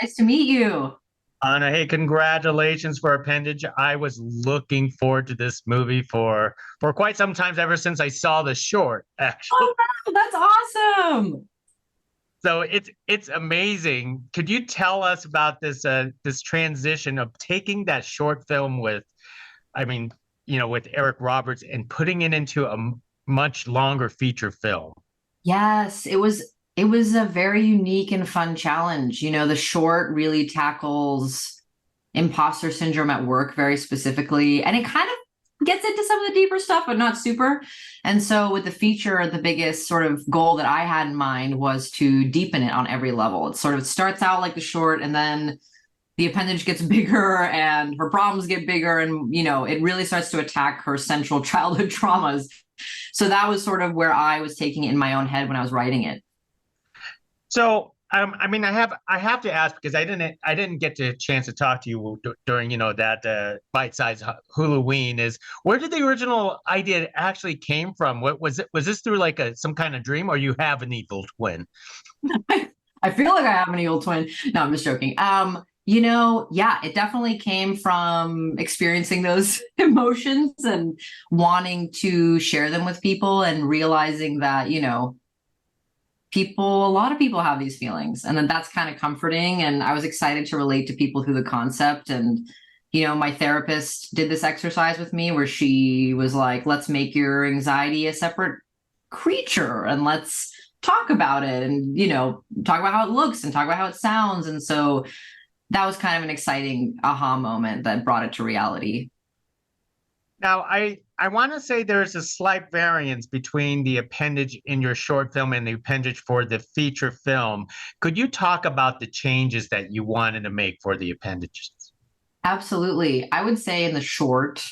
Nice to meet you. Anna, hey, congratulations for Appendage. I was looking forward to this movie for quite some time, ever since I saw the short, actually. Oh, wow, that's awesome. So it's amazing. Could you tell us about this transition of taking that short film with, I mean, with Eric Roberts and putting it into a much longer feature film? Yes, it was a very unique and fun challenge. The short really tackles imposter syndrome at work very specifically, and it kind of gets into some of the deeper stuff, but not super. And so with the feature, the biggest sort of goal that I had in mind was to deepen it on every level. It sort of starts out like the short, and then the appendage gets bigger and her problems get bigger, and it really starts to attack her central childhood traumas. So that was sort of where I was taking it in my own head when I was writing it. So, I mean, I have to ask because I didn't get the chance to talk to you during that bite-sized Halloween. Is where did the original idea actually came from? What was it? Was this through like some kind of dream, or you have an evil twin? I feel like I have an evil twin. No, I'm just joking. Yeah, it definitely came from experiencing those emotions and wanting to share them with people and realizing that, a lot of people have these feelings, and then that's kind of comforting. And I was excited to relate to people through the concept. And my therapist did this exercise with me where she was like, let's make your anxiety a separate creature and let's talk about it, and talk about how it looks and talk about how it sounds. And so that was kind of an exciting aha moment that brought it to reality. Now, I want to say there's a slight variance between the appendage in your short film and the appendage for the feature film. Could you talk about the changes that you wanted to make for the appendages? Absolutely. I would say in the short,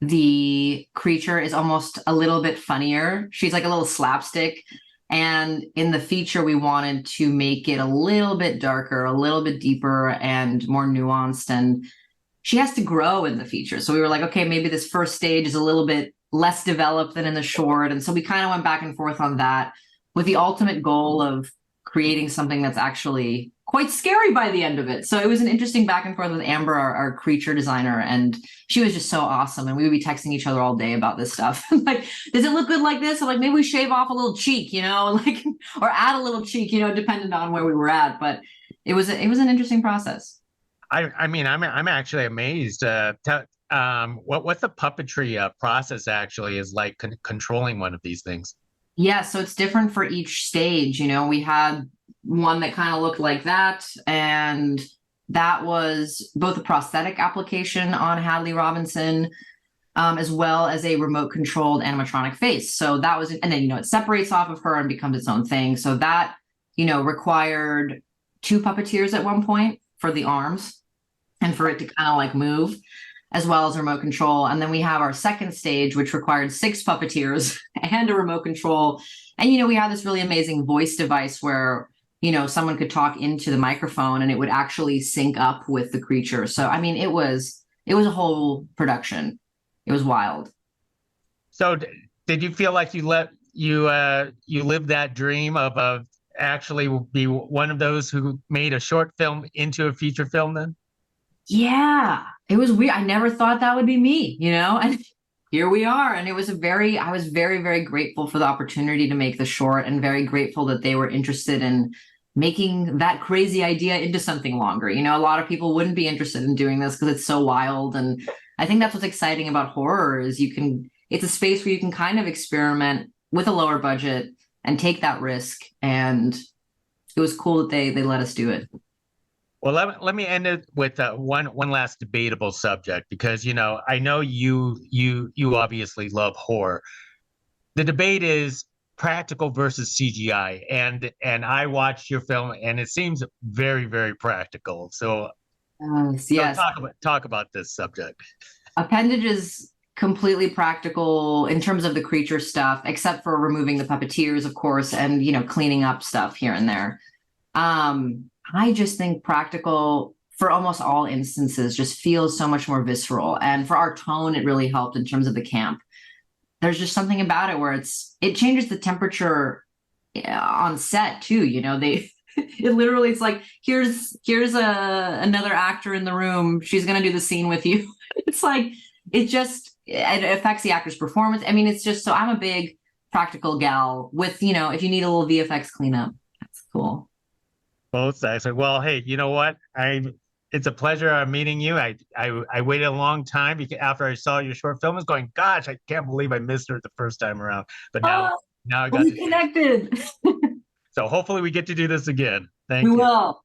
the creature is almost a little bit funnier. She's like a little slapstick. And in the feature, we wanted to make it a little bit darker, a little bit deeper, and more nuanced. And she has to grow in the feature. So we were like, okay, maybe this first stage is a little bit less developed than in the short. And so we kind of went back and forth on that with the ultimate goal of creating something that's actually quite scary by the end of it. So it was an interesting back and forth with Amber, our creature designer, and she was just so awesome. And we would be texting each other all day about this stuff. Like, does it look good like this? I'm like, maybe we shave off a little cheek, like, or add a little cheek, depending on where we were at. But it was an interesting process. I mean, I'm actually amazed. What's the puppetry process actually is like controlling one of these things? Yeah, so it's different for each stage. We had one that kind of looked like that, and that was both a prosthetic application on Hadley Robinson, as well as a remote controlled animatronic face. So that was, and then, it separates off of her and becomes its own thing. So that, required two puppeteers at one point for the arms and for it to kind of like move, as well as remote control. And then we have our second stage, which required six puppeteers and a remote control. And, we had this really amazing voice device where, someone could talk into the microphone and it would actually sync up with the creature. So, I mean, it was a whole production. It was wild. So, did you feel like you lived that dream of actually be one of those who made a short film into a feature film then? Yeah, it was weird. I never thought that would be me, and here we are. And I was very, very grateful for the opportunity to make the short, and very grateful that they were interested in making that crazy idea into something longer. A lot of people wouldn't be interested in doing this because it's so wild. And I think that's what's exciting about horror is it's a space where you can kind of experiment with a lower budget and take that risk. And it was cool that they let us do it. Well, let me end it with one last debatable subject because I know you obviously love horror. The debate is practical versus CGI, and I watched your film and it seems very very practical. So Yes. talk about this subject. Appendage is completely practical in terms of the creature stuff, except for removing the puppeteers, of course, and cleaning up stuff here and there. I just think practical for almost all instances just feels so much more visceral. And for our tone, it really helped in terms of the camp. There's just something about it where it changes the temperature on set too. It literally, it's like, here's another actor in the room. She's gonna do the scene with you. It's like, it affects the actor's performance. I mean, it's just, so I'm a big practical gal with, if you need a little VFX cleanup, that's cool. Both sides. Well, hey, you know what? It's a pleasure meeting you. I waited a long time because after I saw your short film, I was going, gosh, I can't believe I missed her the first time around. But now I got We to. connected. So hopefully we get to do this again. We Thank you. will.